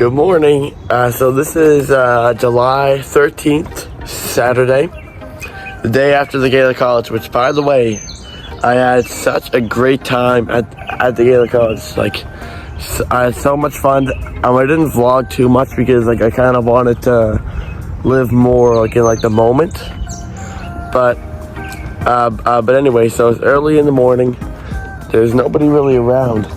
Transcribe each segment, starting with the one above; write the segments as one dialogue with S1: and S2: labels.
S1: Good morning. So this is July 13th, Saturday, the day after the Gaelic College, which, by the way, I had such a great time at the Gaelic College. I had so much fun. I didn't vlog too much because I kind of wanted to live more in the moment. But anyway, so it's early in the morning. There's nobody really around.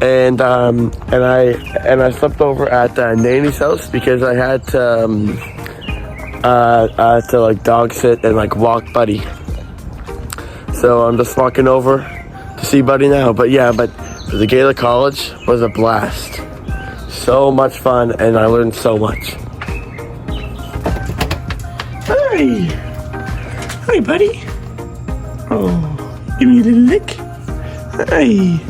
S1: And I slept over at Nanny's house because I had to dog sit and walk Buddy. So I'm just walking over to see Buddy now. But the Gaelic College was a blast. So much fun, and I learned so much. Hi, Buddy. Oh, give me a little lick. Hi.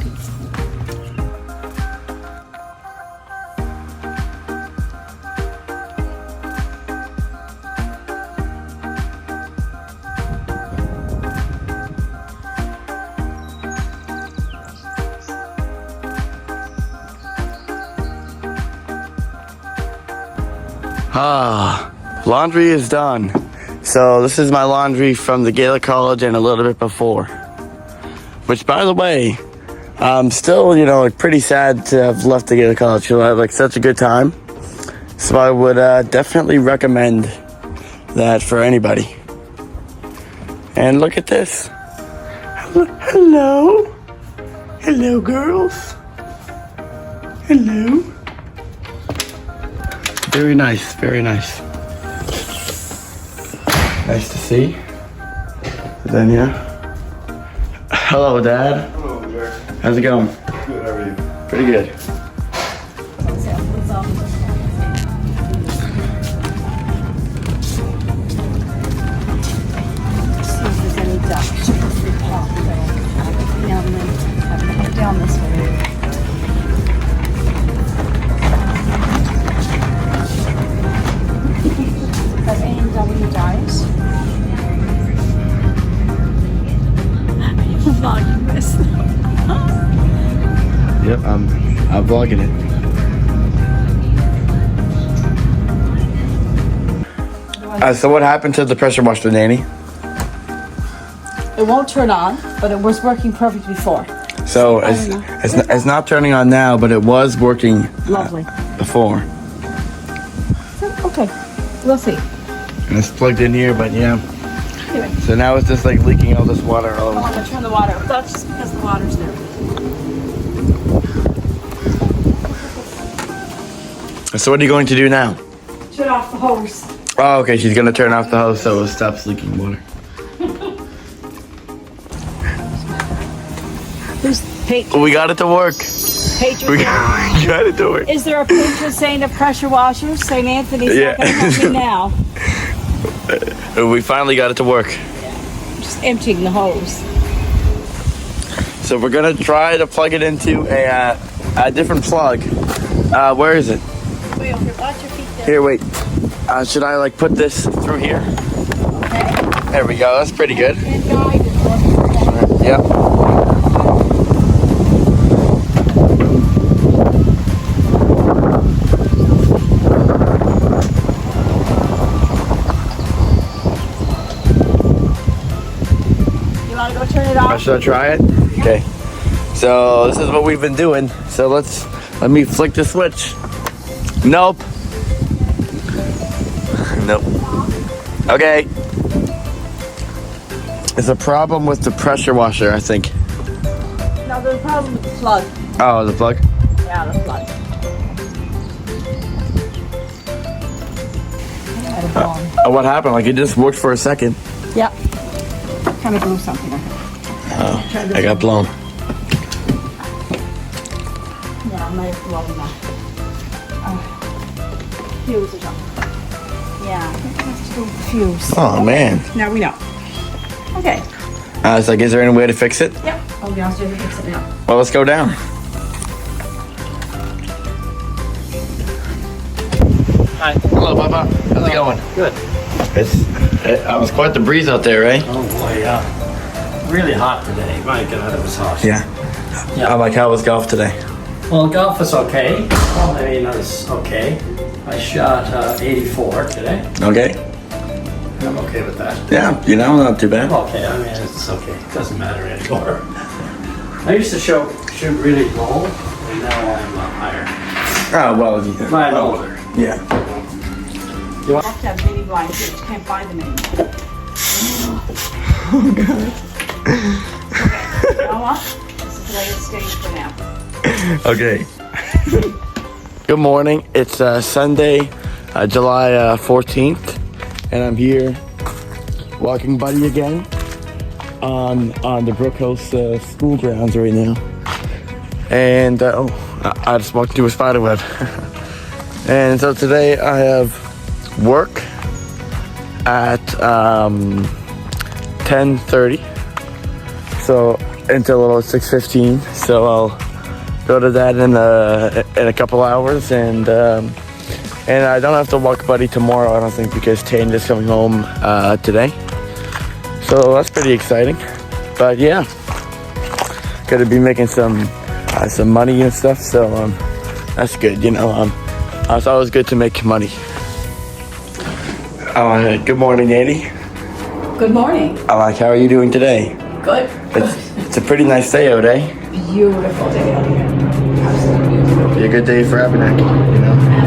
S1: Laundry is done. So this is my laundry from the Gaelic College and a little bit before. Which, by the way, I'm still, pretty sad to have left the Gaelic College. I had such a good time. So I would definitely recommend that for anybody. And look at this. Hello. Hello, girls. Hello. Very nice, very nice. Nice to see. Then, hello, Dad.
S2: Hello, Jack.
S1: How's it going?
S2: Good, how are you?
S1: Pretty good.
S3: See if there's any ducks. Down this way. Has A&W dies? I'm vlogging this.
S1: Yep, I'm vlogging it. So what happened to the pressure washer, Nanny?
S3: It won't turn on, but it was working perfect before.
S1: So it's not turning on now, but it was working
S3: Lovely.
S1: Before.
S3: Okay, we'll see.
S1: And it's plugged in here, but yeah.
S3: Anyway.
S1: So now it's just leaking all this water all
S3: I'm
S1: over.
S3: gonna turn the water. That's just because the water's there.
S1: So what are you going to do now?
S3: Turn off the hose.
S1: Oh, okay, she's gonna turn off the hose so it stops leaking water.
S3: Who's
S1: We got it to work.
S3: patron?
S1: We got it to work.
S3: Is there a patron saint of pressure washers? St. Anthony's
S1: Yeah.
S3: not gonna help me now.
S1: We finally got it to work.
S3: Just emptying the hose.
S1: So we're gonna try to plug it into a different plug. Where is it?
S3: Wait, okay, watch your feet there.
S1: Here, wait. Should I put this through here?
S3: Okay.
S1: There we go. That's pretty good.
S3: And guide it.
S1: Yep.
S3: You wanna go turn it off?
S1: Should I try it? Okay. So this is what we've been doing. So let me flick the switch. Nope. Nope. Okay. It's a problem with the pressure washer, I think.
S3: No, there's a problem with the plug.
S1: Oh, the plug?
S3: Yeah, the plug.
S1: What happened? It just worked for a second.
S3: Yep. Kind of blew something.
S1: Oh, I got blown.
S3: Yeah, I might have blown that. Fuse is up. Yeah, I think it has to do with the fuse.
S1: Oh, man.
S3: Now we know. Okay.
S1: Is there any way to fix it?
S3: Yep. I'll be downstairs and fix it now.
S1: Well, let's go down.
S4: Hi.
S1: Hello, Papa. How's it going?
S4: Good.
S1: It was quite the breeze out there, right?
S4: Oh boy, yeah. Really hot today. My God, it was hot.
S1: Yeah.
S4: Yeah.
S1: How was golf today?
S2: Well, golf is okay. Well, I mean, it's okay. I shot 84 today.
S1: Okay.
S2: I'm okay with that.
S1: Yeah, you know, not too bad.
S2: Okay, I mean, it's okay. It doesn't matter anymore. I used to shoot really low, and now I'm higher.
S1: Oh, well, yeah.
S2: I'm older.
S1: Yeah.
S3: You have to have mini blinds here. You can't buy them anymore.
S1: Oh, God.
S3: Okay, you know what? This is the way it stays for now.
S1: Okay. Good morning. It's Sunday, July 14th, and I'm here walking Buddy again on the Brookhouse school grounds right now. And I just walked into a spider web. And so today I have work at 10:30. So until 6:15. So I'll go to that in a couple hours, and I don't have to walk Buddy tomorrow, I don't think, because Tane is coming home today. So that's pretty exciting. But yeah, gonna be making some money and stuff. So that's good, you know. It's always good to make money. Good morning, Andy.
S3: Good morning.
S1: How are you doing today?
S3: Good.
S1: It's a pretty nice day out, eh?
S3: Beautiful day out here. Absolutely beautiful.
S1: Be a good day for Abenaki, you know.